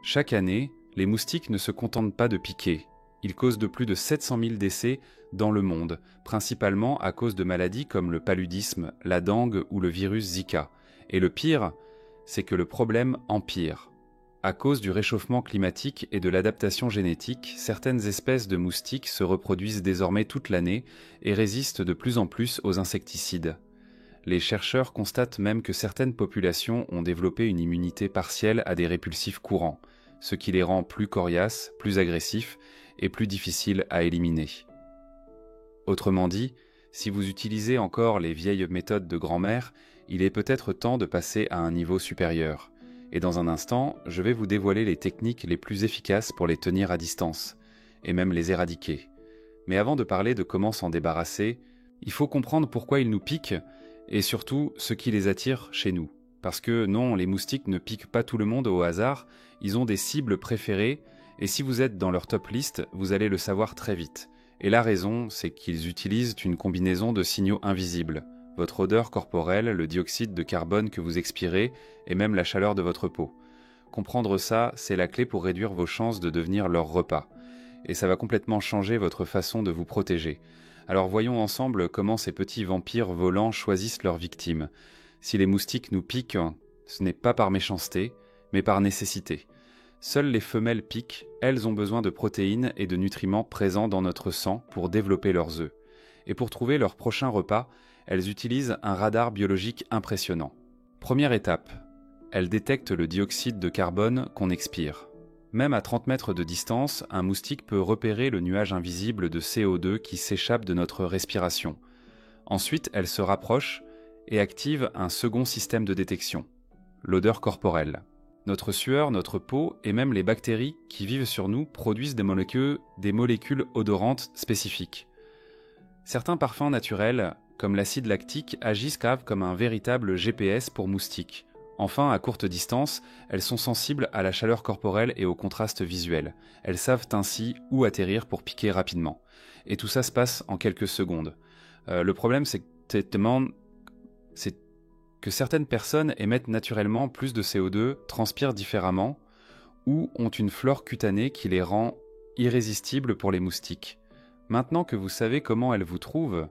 Chaque année, les moustiques ne se contentent pas de piquer. Ils causent de plus de 700 000 décès dans le monde, principalement à cause de maladies comme le paludisme, la dengue ou le virus Zika. Et le pire, c'est que le problème empire. À cause du réchauffement climatique et de l'adaptation génétique, certaines espèces de moustiques se reproduisent désormais toute l'année et résistent de plus en plus aux insecticides. Les chercheurs constatent même que certaines populations ont développé une immunité partielle à des répulsifs courants, ce qui les rend plus coriaces, plus agressifs et plus difficiles à éliminer. Autrement dit, si vous utilisez encore les vieilles méthodes de grand-mère, il est peut-être temps de passer à un niveau supérieur. Et dans un instant, je vais vous dévoiler les techniques les plus efficaces pour les tenir à distance, et même les éradiquer. Mais avant de parler de comment s'en débarrasser, il faut comprendre pourquoi ils nous piquent, et surtout ce qui les attire chez nous. Parce que non, les moustiques ne piquent pas tout le monde au hasard, ils ont des cibles préférées, et si vous êtes dans leur top list, vous allez le savoir très vite. Et la raison, c'est qu'ils utilisent une combinaison de signaux invisibles. Votre odeur corporelle, le dioxyde de carbone que vous expirez, et même la chaleur de votre peau. Comprendre ça, c'est la clé pour réduire vos chances de devenir leur repas. Et ça va complètement changer votre façon de vous protéger. Alors voyons ensemble comment ces petits vampires volants choisissent leurs victimes. Si les moustiques nous piquent, ce n'est pas par méchanceté, mais par nécessité. Seules les femelles piquent, elles ont besoin de protéines et de nutriments présents dans notre sang pour développer leurs œufs. Et pour trouver leur prochain repas, elles utilisent un radar biologique impressionnant. Première étape, elles détectent le dioxyde de carbone qu'on expire. Même à 30 mètres de distance, un moustique peut repérer le nuage invisible de CO2 qui s'échappe de notre respiration. Ensuite, elles se rapprochent et activent un second système de détection, l'odeur corporelle. Notre sueur, notre peau et même les bactéries qui vivent sur nous produisent des molécules odorantes spécifiques. Certains parfums naturels, comme l'acide lactique, agissent comme un véritable GPS pour moustiques. Enfin, à courte distance, elles sont sensibles à la chaleur corporelle et au contraste visuel. Elles savent ainsi où atterrir pour piquer rapidement. Et tout ça se passe en quelques secondes. Le problème, c'est que certaines personnes émettent naturellement plus de CO2, transpirent différemment, ou ont une flore cutanée qui les rend irrésistibles pour les moustiques. Maintenant que vous savez comment elles vous trouvent,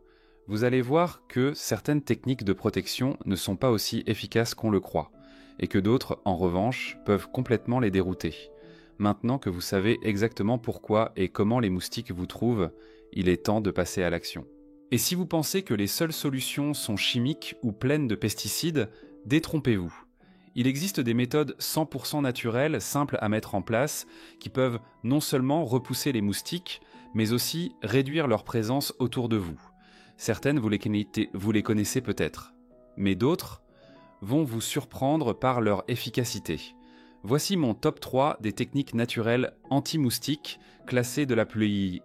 vous allez voir que certaines techniques de protection ne sont pas aussi efficaces qu'on le croit, et que d'autres, en revanche, peuvent complètement les dérouter. Maintenant que vous savez exactement pourquoi et comment les moustiques vous trouvent, il est temps de passer à l'action. Et si vous pensez que les seules solutions sont chimiques ou pleines de pesticides, détrompez-vous. Il existe des méthodes 100% naturelles, simples à mettre en place, qui peuvent non seulement repousser les moustiques, mais aussi réduire leur présence autour de vous. Certaines, vous les connaissez peut-être, mais d'autres vont vous surprendre par leur efficacité. Voici mon top 3 des techniques naturelles anti-moustiques, classées de la plus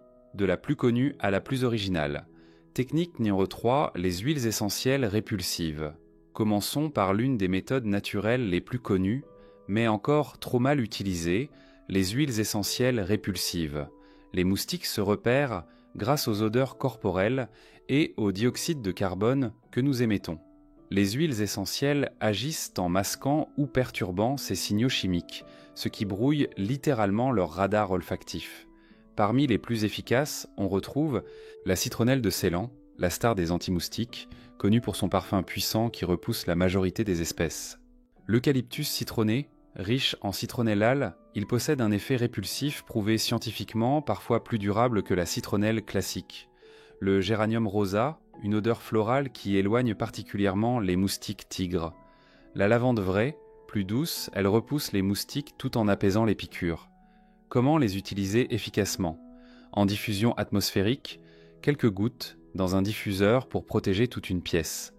connue à la plus originale. Technique numéro 3, les huiles essentielles répulsives. Commençons par l'une des méthodes naturelles les plus connues, mais encore trop mal utilisées, les huiles essentielles répulsives. Les moustiques se repèrent grâce aux odeurs corporelles et au dioxyde de carbone que nous émettons. Les huiles essentielles agissent en masquant ou perturbant ces signaux chimiques, ce qui brouille littéralement leur radar olfactif. Parmi les plus efficaces, on retrouve la citronnelle de Ceylan, la star des anti-moustiques, connue pour son parfum puissant qui repousse la majorité des espèces. L'eucalyptus citronné, riche en citronnellal, il possède un effet répulsif prouvé scientifiquement, parfois plus durable que la citronnelle classique. Le géranium rosa, une odeur florale qui éloigne particulièrement les moustiques tigres. La lavande vraie, plus douce, elle repousse les moustiques tout en apaisant les piqûres. Comment les utiliser efficacement ? En diffusion atmosphérique, quelques gouttes dans un diffuseur pour protéger toute une pièce.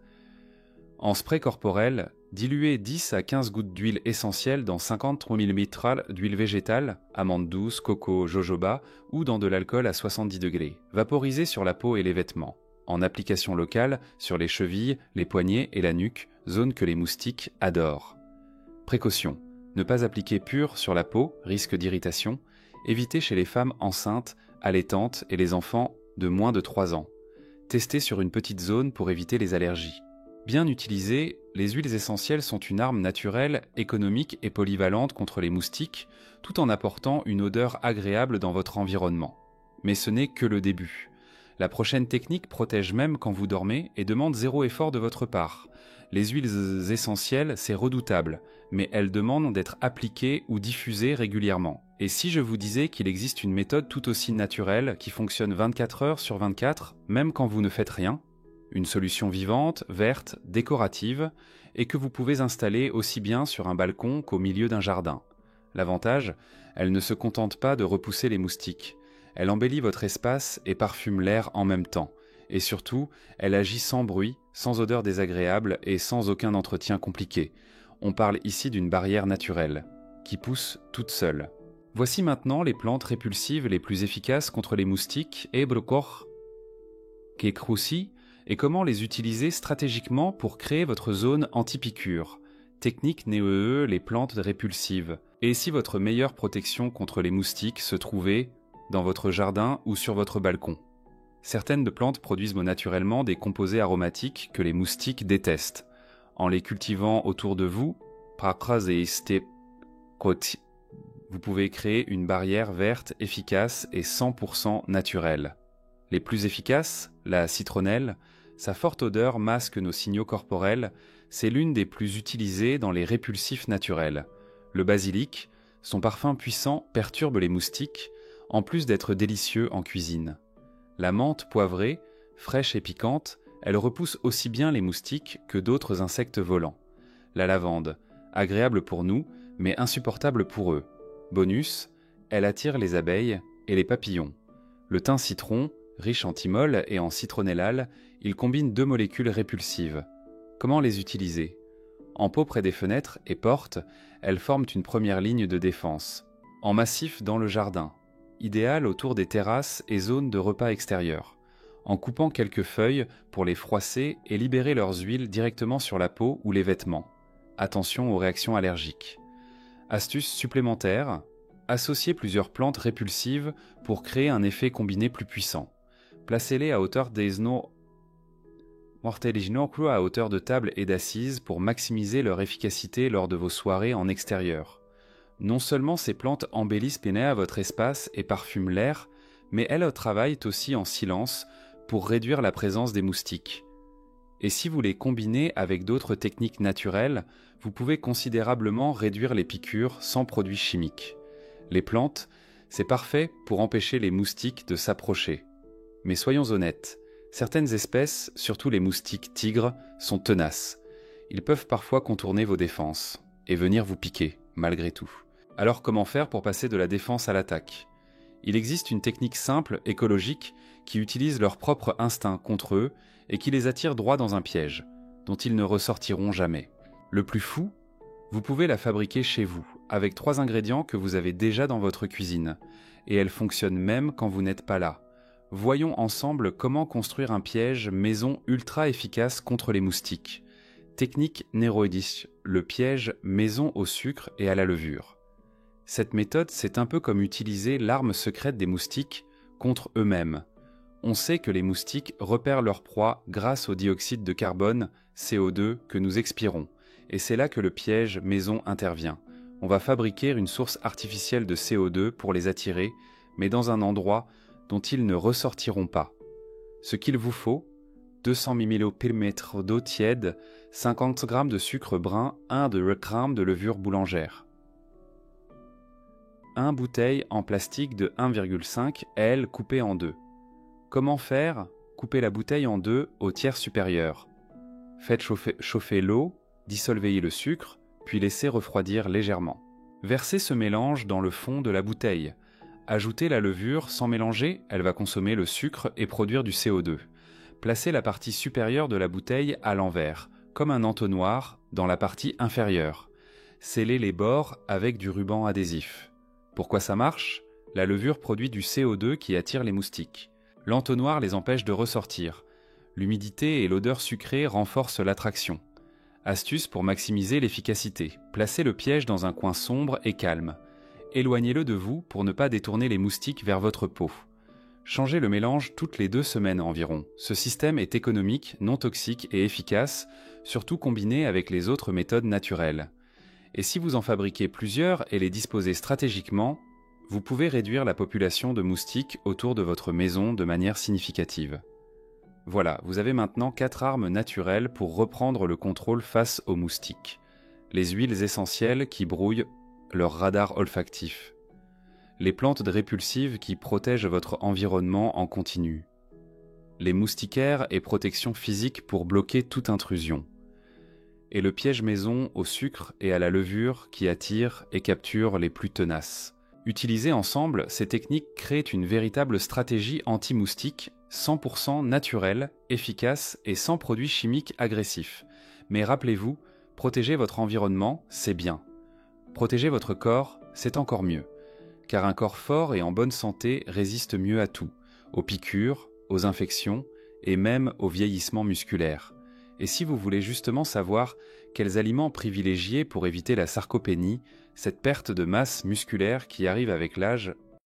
En spray corporel, diluez 10 à 15 gouttes d'huile essentielle dans 50 ml d'huile végétale, amande douce, coco, jojoba ou dans de l'alcool à 70 degrés. Vaporisez sur la peau et les vêtements. En application locale, sur les chevilles, les poignets et la nuque, zone que les moustiques adorent. Précaution. Ne pas appliquer pur sur la peau, risque d'irritation. Évitez chez les femmes enceintes, allaitantes et les enfants de moins de 3 ans. Testez sur une petite zone pour éviter les allergies. Bien utilisées, les huiles essentielles sont une arme naturelle, économique et polyvalente contre les moustiques, tout en apportant une odeur agréable dans votre environnement. Mais ce n'est que le début. La prochaine technique protège même quand vous dormez et demande zéro effort de votre part. Les huiles essentielles, c'est redoutable, mais elles demandent d'être appliquées ou diffusées régulièrement. Et si je vous disais qu'il existe une méthode tout aussi naturelle qui fonctionne 24 heures sur 24, même quand vous ne faites rien, une solution vivante, verte, décorative, et que vous pouvez installer aussi bien sur un balcon qu'au milieu d'un jardin. L'avantage, elle ne se contente pas de repousser les moustiques. Elle embellit votre espace et parfume l'air en même temps. Et surtout, elle agit sans bruit, sans odeur désagréable et sans aucun entretien compliqué. On parle ici d'une barrière naturelle, qui pousse toute seule. Voici maintenant les plantes répulsives les plus efficaces contre les moustiques et Brokoch, Kekroussi, et comment les utiliser stratégiquement pour créer votre zone anti-piqûre. Technique NEE, les plantes répulsives. Et si votre meilleure protection contre les moustiques se trouvait dans votre jardin ou sur votre balcon. Certaines plantes produisent naturellement des composés aromatiques que les moustiques détestent. En les cultivant autour de vous, vous pouvez créer une barrière verte efficace et 100% naturelle. Les plus efficaces, la citronnelle, sa forte odeur masque nos signaux corporels, c'est l'une des plus utilisées dans les répulsifs naturels. Le basilic, son parfum puissant perturbe les moustiques, en plus d'être délicieux en cuisine. La menthe poivrée, fraîche et piquante, elle repousse aussi bien les moustiques que d'autres insectes volants. La lavande, agréable pour nous, mais insupportable pour eux. Bonus, elle attire les abeilles et les papillons. Le thym citron, riche en thymol et en citronnellal, il combine deux molécules répulsives. Comment les utiliser ? En pot près des fenêtres et portes, elles forment une première ligne de défense. En massif dans le jardin, idéal autour des terrasses et zones de repas extérieurs. En coupant quelques feuilles pour les froisser et libérer leurs huiles directement sur la peau ou les vêtements. Attention aux réactions allergiques. Astuce supplémentaire, associez plusieurs plantes répulsives pour créer un effet combiné plus puissant. Placez-les à hauteur à hauteur de table et d'assises pour maximiser leur efficacité lors de vos soirées en extérieur. Non seulement ces plantes embellissent votre espace et parfument l'air, mais elles travaillent aussi en silence pour réduire la présence des moustiques. Et si vous les combinez avec d'autres techniques naturelles, vous pouvez considérablement réduire les piqûres sans produits chimiques. Les plantes, c'est parfait pour empêcher les moustiques de s'approcher. Mais soyons honnêtes, certaines espèces, surtout les moustiques tigres, sont tenaces. Ils peuvent parfois contourner vos défenses et venir vous piquer, malgré tout. Alors comment faire pour passer de la défense à l'attaque ? Il existe une technique simple, écologique, qui utilise leur propre instinct contre eux et qui les attire droit dans un piège, dont ils ne ressortiront jamais. Le plus fou, vous pouvez la fabriquer chez vous, avec 3 ingrédients que vous avez déjà dans votre cuisine, et elle fonctionne même quand vous n'êtes pas là. Voyons ensemble comment construire un piège maison ultra efficace contre les moustiques. Technique Neroidisch, le piège maison au sucre et à la levure. Cette méthode, c'est un peu comme utiliser l'arme secrète des moustiques contre eux-mêmes. On sait que les moustiques repèrent leur proie grâce au dioxyde de carbone, CO2, que nous expirons. Et c'est là que le piège maison intervient. On va fabriquer une source artificielle de CO2 pour les attirer, mais dans un endroit dont ils ne ressortiront pas. Ce qu'il vous faut, 200 ml d'eau tiède, 50 g de sucre brun, 1 g de levure boulangère. 1 bouteille en plastique de 1,5 L coupée en deux. Comment faire ? Coupez la bouteille en deux au tiers supérieur. Faites chauffer l'eau, dissolvez le sucre, puis laissez refroidir légèrement. Versez ce mélange dans le fond de la bouteille. Ajoutez la levure sans mélanger, elle va consommer le sucre et produire du CO2. Placez la partie supérieure de la bouteille à l'envers, comme un entonnoir, dans la partie inférieure. Scellez les bords avec du ruban adhésif. Pourquoi ça marche ? La levure produit du CO2 qui attire les moustiques. L'entonnoir les empêche de ressortir. L'humidité et l'odeur sucrée renforcent l'attraction. Astuce pour maximiser l'efficacité. Placez le piège dans un coin sombre et calme. Éloignez-le de vous pour ne pas détourner les moustiques vers votre peau. Changez le mélange toutes les 2 semaines environ. Ce système est économique, non toxique et efficace, surtout combiné avec les autres méthodes naturelles. Et si vous en fabriquez plusieurs et les disposez stratégiquement, vous pouvez réduire la population de moustiques autour de votre maison de manière significative. Voilà, vous avez maintenant 4 armes naturelles pour reprendre le contrôle face aux moustiques. Les huiles essentielles qui brouillent leur radar olfactif. Les plantes répulsives qui protègent votre environnement en continu. Les moustiquaires et protections physiques pour bloquer toute intrusion. Et le piège maison au sucre et à la levure qui attire et capture les plus tenaces. Utilisées ensemble, ces techniques créent une véritable stratégie anti-moustique 100% naturelle, efficace et sans produits chimiques agressifs. Mais rappelez-vous, protéger votre environnement, c'est bien. Protéger votre corps, c'est encore mieux. Car un corps fort et en bonne santé résiste mieux à tout, aux piqûres, aux infections et même au vieillissement musculaire. Et si vous voulez justement savoir quels aliments privilégier pour éviter la sarcopénie, cette perte de masse musculaire qui arrive avec l'âge